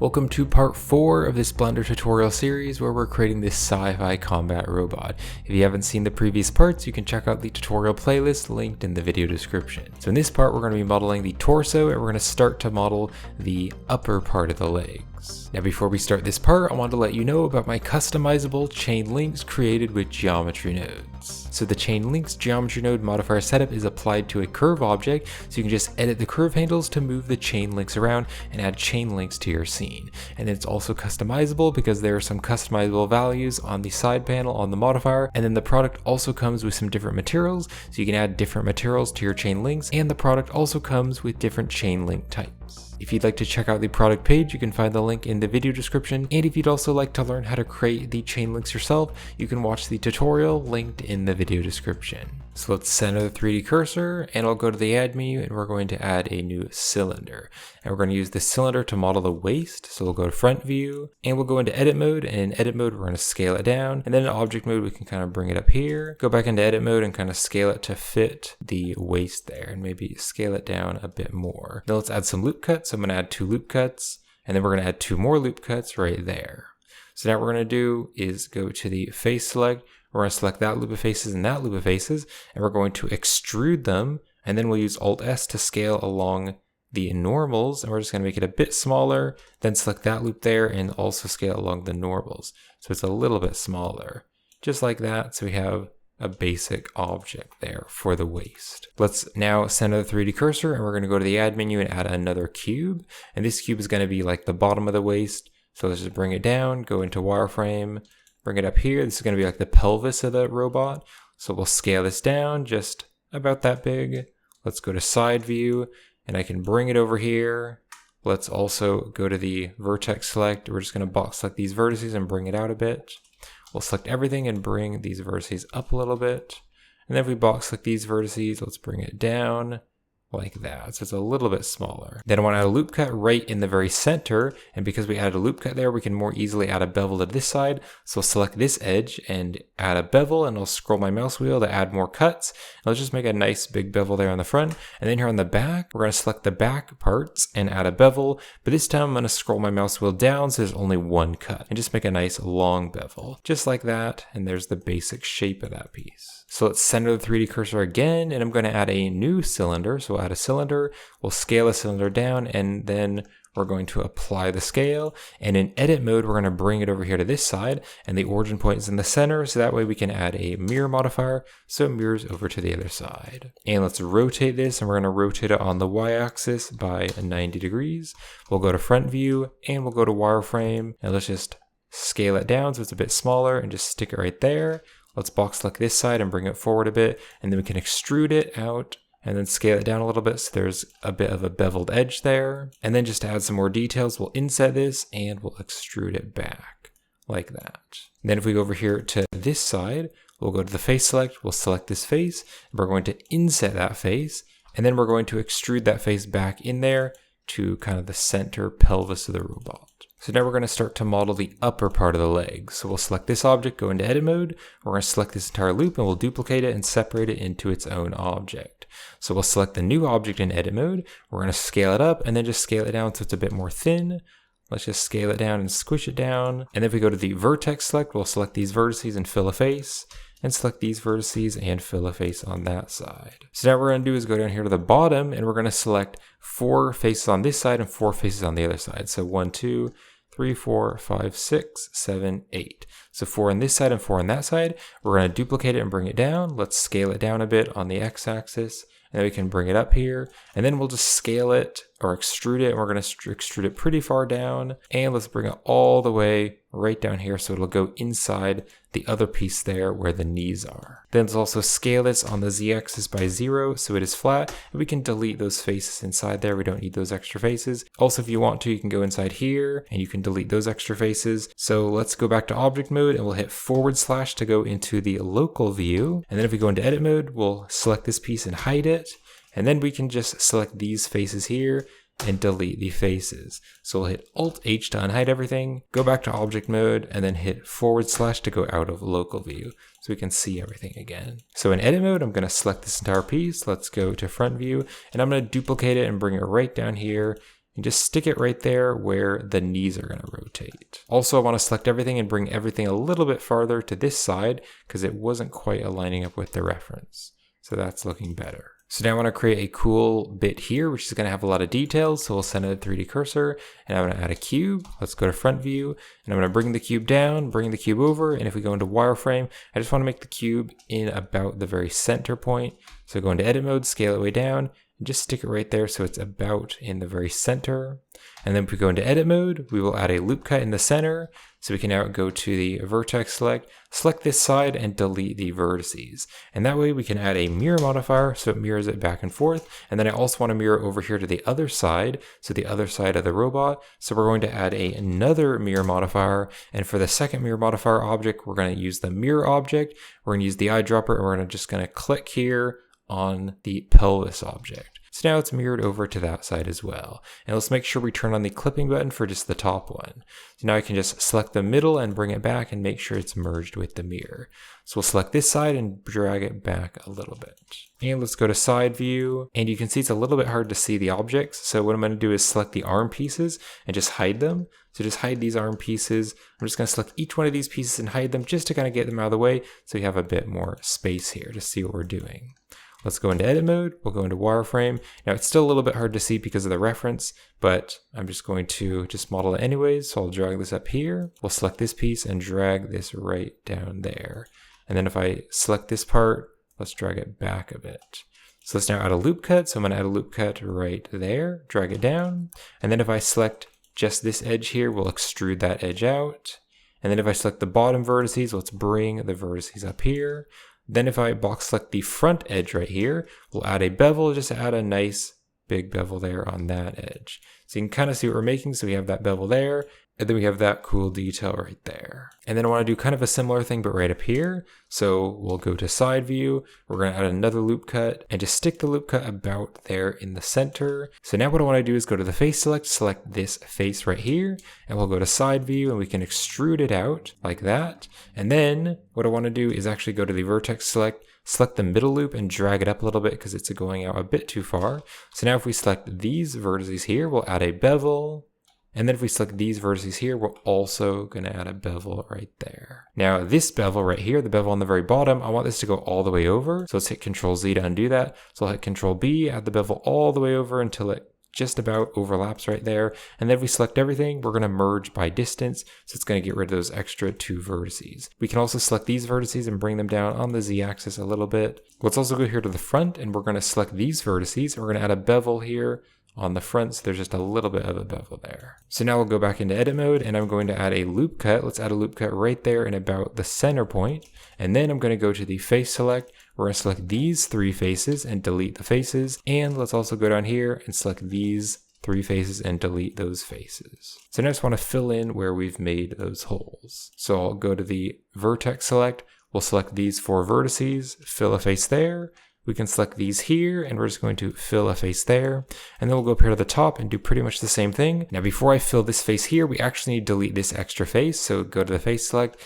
Welcome to part 4 of this Blender tutorial series where we're creating this Sci-Fi Combat Robot. If you haven't seen the previous parts, you can check out the tutorial playlist linked in the video description. So in this part, we're going to be modeling the torso and we're going to start to model the upper part of the legs. Now before we start this part, I want to let you know about my customizable chain links created with geometry nodes. So the chain links geometry node modifier setup is applied to a curve object, so you can just edit the curve handles to move the chain links around and add chain links to your scene. And it's also customizable because there are some customizable values on the side panel on the modifier, and then the product also comes with some different materials, so you can add different materials to your chain links, and the product also comes with different chain link types. If you'd like to check out the product page, you can find the link in the video description, and if you'd also like to learn how to create the chain links yourself, you can watch the tutorial linked in the video description. So let's center the 3D cursor, and I'll go to the add menu, and we're going to add a new cylinder. And we're going to use this cylinder to model the waist, so we'll go to front view, and we'll go into edit mode, and in edit mode we're going to scale it down, and then in object mode we can kind of bring it up here, go back into edit mode and kind of scale it to fit the waist there, and maybe scale it down a bit more. Now let's add some loop cuts. So I'm going to add 2 loop cuts, and then we're going to add 2 more loop cuts right there. So now what we're going to do is go to the face select. We're going to select that loop of faces and that loop of faces, and we're going to extrude them, and then we'll use Alt-S to scale along the normals, and we're just going to make it a bit smaller, then select that loop there and also scale along the normals. So it's a little bit smaller, just like that, so we have a basic object there for the waist. Let's now center the 3D cursor, and we're going to go to the add menu and add another cube, and this cube is going to be like the bottom of the waist, so let's just bring it down, go into wireframe, bring it up here. This is going to be like the pelvis of the robot. So we'll scale this down just about that big. Let's go to side view, and I can bring it over here. Let's also go to the vertex select. We're just going to box select these vertices and bring it out a bit. We'll select everything and bring these vertices up a little bit. And then if we box select these vertices, let's bring it down like that, so it's a little bit smaller. Then I want to add a loop cut right in the very center, and because we added a loop cut there, we can more easily add a bevel to this side. So I'll select this edge and add a bevel, and I'll scroll my mouse wheel to add more cuts. And let's just make a nice big bevel there on the front, and then here on the back, we're going to select the back parts and add a bevel, but this time I'm going to scroll my mouse wheel down so there's only one cut, and just make a nice long bevel, just like that, and there's the basic shape of that piece. So let's center the 3D cursor again, and I'm going to add a new cylinder. So we'll add a cylinder, we'll scale a cylinder down, and then we're going to apply the scale. And in edit mode, we're going to bring it over here to this side, and the origin point is in the center, so that way we can add a mirror modifier, so it mirrors over to the other side. And let's rotate this, and we're going to rotate it on the y-axis by 90 degrees. We'll go to front view, and we'll go to wireframe, and let's just scale it down so it's a bit smaller, and just stick it right there. Let's box select this side and bring it forward a bit, and then we can extrude it out and then scale it down a little bit so there's a bit of a beveled edge there. And then just to add some more details, we'll inset this and we'll extrude it back like that. And then if we go over here to this side, we'll go to the face select, we'll select this face, and we're going to inset that face, and then we're going to extrude that face back in there to kind of the center pelvis of the robot. So now we're going to start to model the upper part of the leg. So we'll select this object, go into edit mode, we're going to select this entire loop, and we'll duplicate it and separate it into its own object. So we'll select the new object in edit mode, we're going to scale it up and then just scale it down so it's a bit more thin. Let's just scale it down and squish it down. And then if we go to the vertex select, we'll select these vertices and fill a face, and select these vertices and fill a face on that side. So now what we're going to do is go down here to the bottom, and we're going to select 4 faces on this side and 4 faces on the other side. So 1, 2, 3, 4, 5, 6, 7, 8. So 4 on this side and 4 on that side. We're going to duplicate it and bring it down. Let's scale it down a bit on the x-axis, and then we can bring it up here, and then we'll just scale it or extrude it, and we're going to extrude it pretty far down, and let's bring it all the way right down here so it'll go inside the other piece there where the knees are. Then let's also scale this on the z-axis by 0 so it is flat, and we can delete those faces inside there. We don't need those extra faces. Also, if you want to, you can go inside here and you can delete those extra faces. So let's go back to object mode, and we'll hit / to go into the local view, and then if we go into edit mode, we'll select this piece and hide it, and then we can just select these faces here and delete the faces. So we'll hit Alt-H to unhide everything, go back to object mode, and then hit / to go out of local view so we can see everything again. So in edit mode, I'm going to select this entire piece. Let's go to front view, and I'm going to duplicate it and bring it right down here and just stick it right there where the knees are going to rotate. Also, I want to select everything and bring everything a little bit farther to this side because it wasn't quite aligning up with the reference. So that's looking better. So now I want to create a cool bit here, which is going to have a lot of details. So we'll send it a 3D cursor, and I'm going to add a cube. Let's go to front view, and I'm going to bring the cube down, bring the cube over. And if we go into wireframe, I just want to make the cube in about the very center point. So go into edit mode, scale it way down, and just stick it right there so it's about in the very center. And then if we go into edit mode, we will add a loop cut in the center. So we can now go to the vertex select this side and delete the vertices. And that way we can add a mirror modifier so it mirrors it back and forth. And then I also want to mirror over here to the other side, so the other side of the robot. So we're going to add another mirror modifier. And for the second mirror modifier object, we're going to use the mirror object. We're going to use the eyedropper, and we're just going to click here on the pelvis object. So now it's mirrored over to that side as well. And let's make sure we turn on the clipping button for just the top one. So now I can just select the middle and bring it back and make sure it's merged with the mirror. So we'll select this side and drag it back a little bit. And let's go to side view. And you can see it's a little bit hard to see the objects. So what I'm going to do is select the arm pieces and just hide them. So just hide these arm pieces. I'm just going to select each one of these pieces and hide them just to kind of get them out of the way so we have a bit more space here to see what we're doing. Let's go into edit mode, we'll go into wireframe. Now it's still a little bit hard to see because of the reference, but I'm just going to just model it anyways. So I'll drag this up here. We'll select this piece and drag this right down there. And then if I select this part, let's drag it back a bit. So let's now add a loop cut. So I'm gonna add a loop cut right there, drag it down. And then if I select just this edge here, we'll extrude that edge out. And then if I select the bottom vertices, let's bring the vertices up here. Then if I box select the front edge right here, we'll add a bevel, just to add a nice big bevel there on that edge. So you can kind of see what we're making. So we have that bevel there, and then we have that cool detail right there. And then I want to do kind of a similar thing, but right up here. So we'll go to side view. We're going to add another loop cut and just stick the loop cut about there in the center. So now what I want to do is go to the face select this face right here, and we'll go to side view and we can extrude it out like that. And then what I want to do is actually go to the vertex select the middle loop and drag it up a little bit because it's going out a bit too far. So now if we select these vertices here, we'll add a bevel. And then if we select these vertices here, we're also going to add a bevel right there. Now this bevel right here, the bevel on the very bottom, I want this to go all the way over. So let's hit Control Z to undo that. So I'll hit Control B, add the bevel all the way over until it just about overlaps right there. And then if we select everything, we're going to merge by distance. So it's going to get rid of those extra 2 vertices. We can also select these vertices and bring them down on the Z axis a little bit. Let's also go here to the front, and we're going to select these vertices. We're going to add a bevel here on the front, so there's just a little bit of a bevel there. So now we'll go back into edit mode, and I'm going to add a loop cut. Let's add a loop cut right there in about the center point. And then I'm going to go to the face select. We're going to select these 3 faces and delete the faces. And let's also go down here and select these 3 faces and delete those faces. So now I just want to fill in where we've made those holes. So I'll go to the vertex select. We'll select these 4 vertices, fill a face there. We can select these here, and we're just going to fill a face there. And then we'll go up here to the top and do pretty much the same thing. Now, before I fill this face here, we actually need to delete this extra face. So go to the face select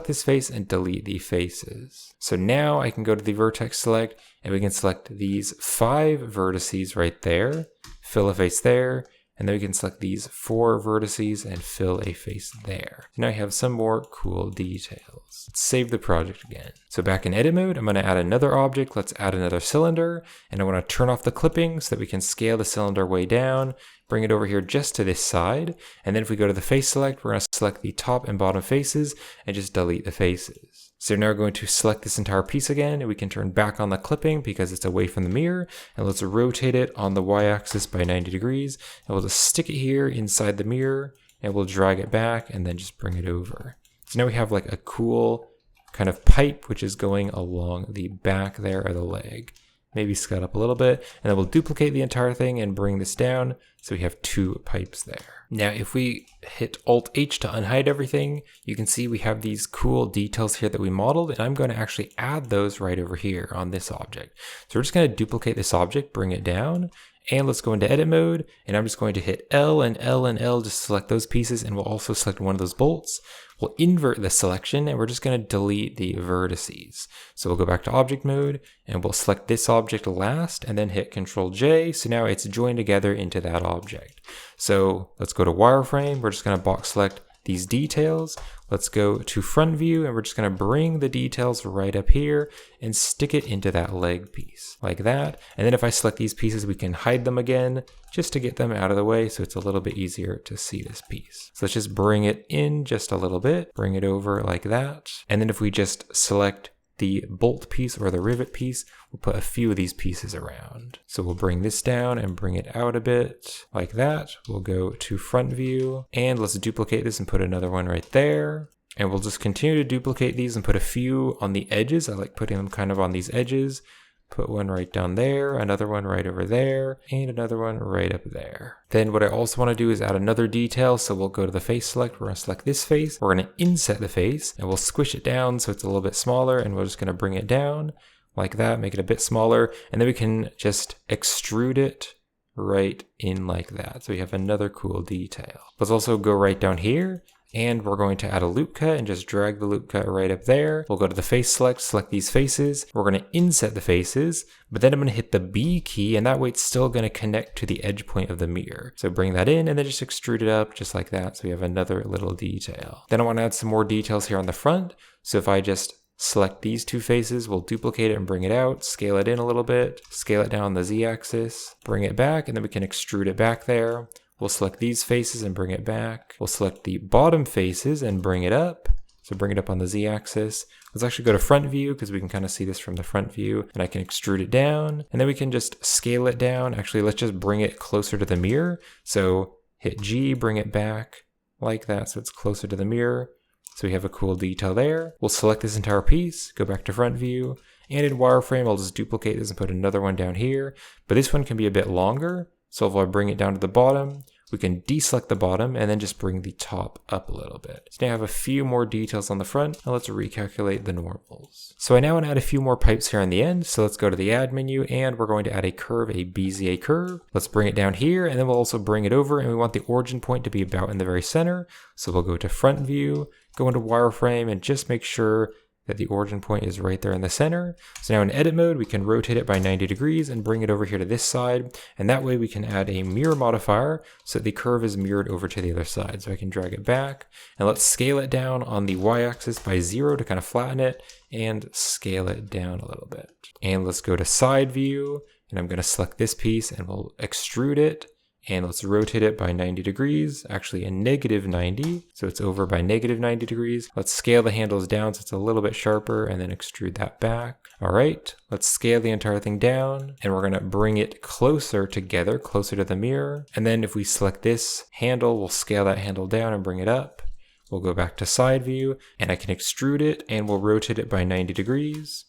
this face, and delete the faces. So now I can go to the vertex select, and we can select these 5 vertices right there, fill a face there, and then we can select these 4 vertices and fill a face there. So now I have some more cool details. Let's save the project again. So back in edit mode, I'm going to add another object. Let's add another cylinder, and I want to turn off the clipping so that we can scale the cylinder way down, bring it over here just to this side. And then if we go to the face select, we're going to select the top and bottom faces and just delete the faces. So now we're going to select this entire piece again, and we can turn back on the clipping because it's away from the mirror. And let's rotate it on the y-axis by 90 degrees. And we'll just stick it here inside the mirror, and we'll drag it back and then just bring it over. So now we have like a cool kind of pipe which is going along the back there of the leg. Maybe scale up a little bit, and then we'll duplicate the entire thing and bring this down so we have 2 pipes there. Now if we hit Alt-H to unhide everything, you can see we have these cool details here that we modeled, and I'm going to actually add those right over here on this object. So we're just going to duplicate this object, bring it down, And let's go into edit mode, and I'm just going to hit L and L and L just to select those pieces, and we'll also select one of those bolts. We'll invert the selection, and we're just going to delete the vertices. So we'll go back to object mode, and we'll select this object last, and then hit Ctrl J. So now it's joined together into that object. So let's go to wireframe. We're just going to box select these details. Let's go to front view, and we're just going to bring the details right up here and stick it into that leg piece like that. And then if I select these pieces, we can hide them again just to get them out of the way so it's a little bit easier to see this piece. So let's just bring it in just a little bit, bring it over like that. And then if we just select the bolt piece or the rivet piece, we'll put a few of these pieces around. So we'll bring this down and bring it out a bit like that. We'll go to front view, and let's duplicate this and put another one right there. And we'll just continue to duplicate these and put a few on the edges. I like putting them kind of on these edges. Put one right down there, another one right over there, and another one right up there. Then what I also want to do is add another detail. So we'll go to the face select. We're going to select this face. We're going to inset the face, and we'll squish it down so it's a little bit smaller, and we're just going to bring it down like that, make it a bit smaller, and then we can just extrude it right in like that. So we have another cool detail. Let's also go right down here, and we're going to add a loop cut and just drag the loop cut right up there. We'll go to the face select, select these faces. We're going to inset the faces, but then I'm going to hit the B key, and that way it's still going to connect to the edge point of the mirror. So bring that in and then just extrude it up just like that. So we have another little detail. Then I want to add some more details here on the front. So if I just select these two faces, we'll duplicate it and bring it out, scale it in a little bit, scale it down on the Z axis, bring it back, and then we can extrude it back there. We'll select these faces and bring it back. We'll select the bottom faces and bring it up. So bring it up on the Z axis. Let's actually go to front view because we can kind of see this from the front view, and I can extrude it down, and then we can just scale it down. Actually, let's just bring it closer to the mirror. So hit G, bring it back like that so it's closer to the mirror. So we have a cool detail there. We'll select this entire piece, go back to front view, and in wireframe, I'll just duplicate this and put another one down here. But this one can be a bit longer. So if I bring it down to the bottom, we can deselect the bottom and then just bring the top up a little bit. So now I have a few more details on the front. Now let's recalculate the normals. So I now want to add a few more pipes here on the end. So let's go to the add menu, and we're going to add a curve, a Bezier curve. Let's bring it down here, and then we'll also bring it over, and we want the origin point to be about in the very center. So we'll go to front view, go into wireframe, and just make sure that the origin point is right there in the center. So now in edit mode, we can rotate it by 90 degrees and bring it over here to this side. And that way we can add a mirror modifier so that the curve is mirrored over to the other side. So I can drag it back, and let's scale it down on the y-axis by 0 to kind of flatten it, and scale it down a little bit. And let's go to side view, and I'm going to select this piece, and we'll extrude it. And let's rotate it by 90 degrees, actually a negative 90. So it's over by negative 90 degrees. Let's scale the handles down so it's a little bit sharper, and then extrude that back. All right, let's scale the entire thing down, and we're gonna bring it closer together, closer to the mirror. And then if we select this handle, we'll scale that handle down and bring it up. We'll go back to side view, and I can extrude it, and we'll rotate it by 90 degrees.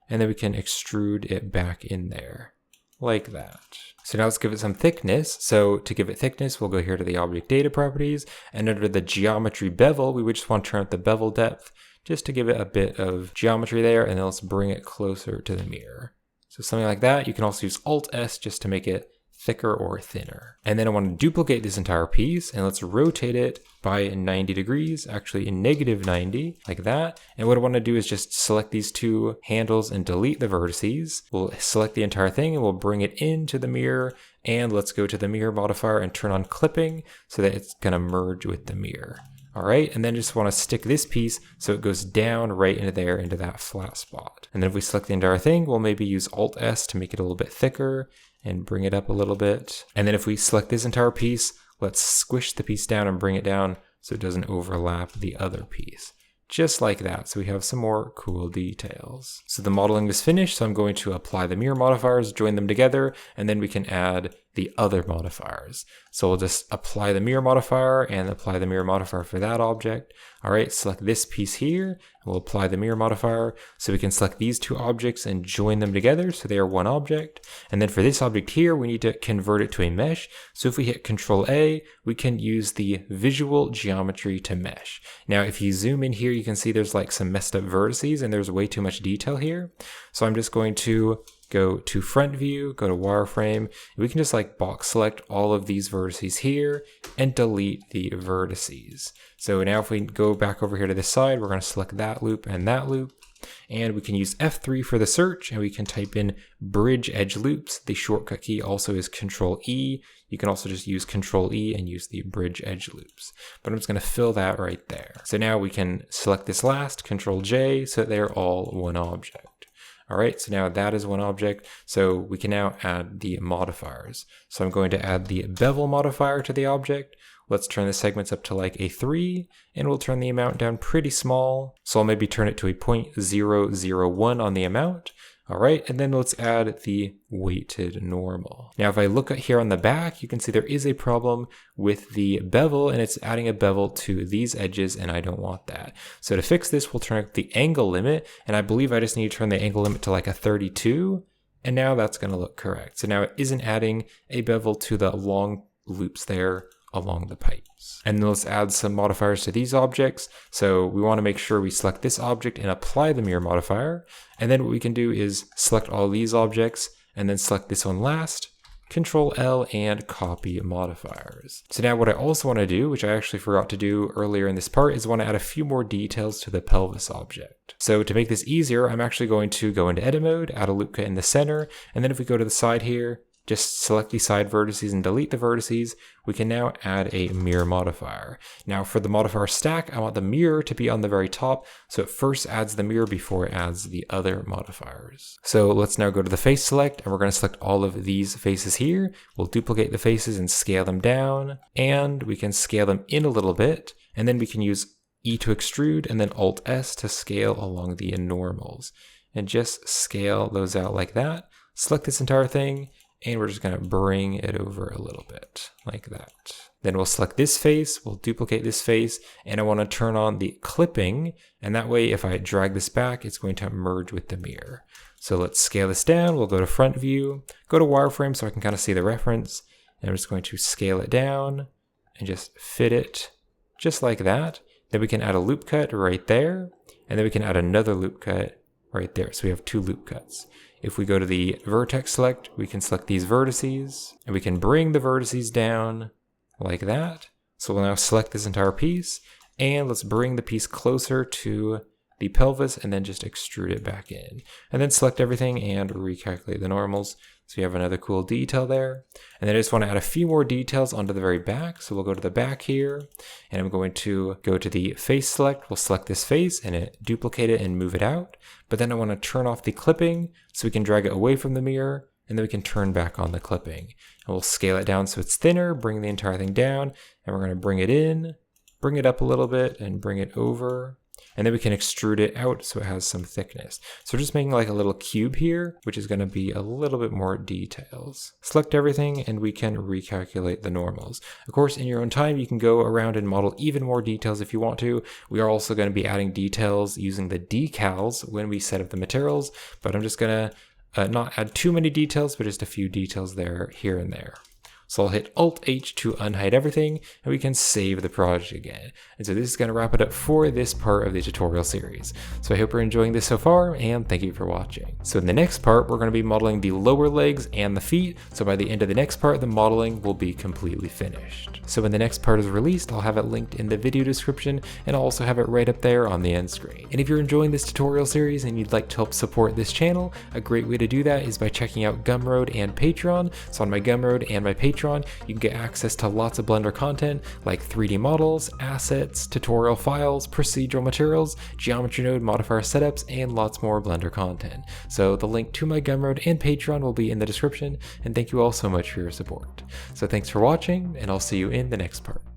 And then we can extrude it back in there, like that. So now let's give it some thickness. So to give it thickness, we'll go here to the object data properties, and under the geometry bevel, we would just want to turn up the bevel depth just to give it a bit of geometry there, and then let's bring it closer to the mirror. So something like that. You can also use Alt S just to make it thicker or thinner. And then I want to duplicate this entire piece, and let's rotate it by 90 degrees, actually in negative 90, like that. And what I want to do is just select these two handles and delete the vertices. We'll select the entire thing, and we'll bring it into the mirror, and let's go to the mirror modifier and turn on clipping so that it's going to merge with the mirror. All right, and then just want to stick this piece so it goes down right into there, into that flat spot. And then if we select the entire thing, we'll maybe use Alt S to make it a little bit thicker and bring it up a little bit. And then if we select this entire piece, let's squish the piece down and bring it down so it doesn't overlap the other piece. Just like that, so we have some more cool details. So the modeling is finished, so I'm going to apply the mirror modifiers, join them together, and then we can add the other modifiers. So we'll just apply the mirror modifier and apply the mirror modifier for that object. All right, select this piece here, and we'll apply the mirror modifier. So we can select these two objects and join them together so they are one object. And then for this object here, we need to convert it to a mesh. So if we hit Control A, we can use the visual geometry to mesh. Now, if you zoom in here, you can see there's like some messed up vertices and there's way too much detail here. So I'm just going to go to front view, go to wireframe, and we can just like box select all of these vertices here and delete the vertices. So now if we go back over here to this side, we're going to select that loop and that loop. And we can use F3 for the search, and we can type in bridge edge loops. The shortcut key also is Control E. You can also just use Control E and use the bridge edge loops. But I'm just going to fill that right there. So now we can select this last, Control J, so that they're all one object. All right, so now that is one object. So we can now add the modifiers. So I'm going to add the bevel modifier to the object. Let's turn the segments up to like a 3, and we'll turn the amount down pretty small. So I'll maybe turn it to a 0.001 on the amount. All right, and then let's add the weighted normal. Now, if I look at here on the back, you can see there is a problem with the bevel, and it's adding a bevel to these edges, and I don't want that. So to fix this, we'll turn up the angle limit, and I believe I just need to turn the angle limit to like a 32, and now that's gonna look correct. So now it isn't adding a bevel to the long loops there along the pipes. And then let's add some modifiers to these objects. So we want to make sure we select this object and apply the mirror modifier. And then what we can do is select all these objects and then select this one last, Control L and copy modifiers. So now what I also want to do, which I actually forgot to do earlier in this part, is I want to add a few more details to the pelvis object. So to make this easier, I'm actually going to go into edit mode, add a loop cut in the center, and then if we go to the side here, just select the side vertices and delete the vertices, we can now add a mirror modifier. Now for the modifier stack, I want the mirror to be on the very top, so it first adds the mirror before it adds the other modifiers. So let's now go to the face select, and we're going to select all of these faces here. We'll duplicate the faces and scale them down, and we can scale them in a little bit, and then we can use E to extrude and then Alt S to scale along the normals. And just scale those out like that. Select this entire thing, and we're just going to bring it over a little bit like that. Then we'll select this face, we'll duplicate this face, and I want to turn on the clipping, and that way if I drag this back, it's going to merge with the mirror. So let's scale this down, we'll go to front view, go to wireframe so I can kind of see the reference, and I'm just going to scale it down and just fit it just like that. Then we can add a loop cut right there, and then we can add another loop cut right there. So we have 2 loop cuts. If we go to the vertex select, we can select these vertices, and we can bring the vertices down like that. So we'll now select this entire piece, and let's bring the piece closer to the pelvis and then just extrude it back in. And then select everything and recalculate the normals. So you have another cool detail there. And then I just want to add a few more details onto the very back. So we'll go to the back here, and I'm going to go to the face select. We'll select this face and duplicate it and move it out. But then I want to turn off the clipping so we can drag it away from the mirror, and then we can turn back on the clipping. And we'll scale it down so it's thinner, bring the entire thing down, and we're going to bring it in, bring it up a little bit, and bring it over. And then we can extrude it out so it has some thickness. So we're just making like a little cube here, which is going to be a little bit more details. Select everything and we can recalculate the normals. Of course, in your own time, you can go around and model even more details if you want to. We are also going to be adding details using the decals when we set up the materials, but I'm just going to not add too many details, but just a few details there, here and there. So I'll hit Alt-H to unhide everything, and we can save the project again. And so this is going to wrap it up for this part of the tutorial series. So I hope you're enjoying this so far, and thank you for watching. So in the next part, we're going to be modeling the lower legs and the feet. So by the end of the next part, the modeling will be completely finished. So when the next part is released, I'll have it linked in the video description, and I'll also have it right up there on the end screen. And if you're enjoying this tutorial series and you'd like to help support this channel, a great way to do that is by checking out Gumroad and Patreon. So on my Gumroad and my Patreon, you can get access to lots of Blender content like 3D models, assets, tutorial files, procedural materials, geometry node modifier setups, and lots more Blender content. So the link to my Gumroad and Patreon will be in the description, and thank you all so much for your support. So thanks for watching, and I'll see you in the next part.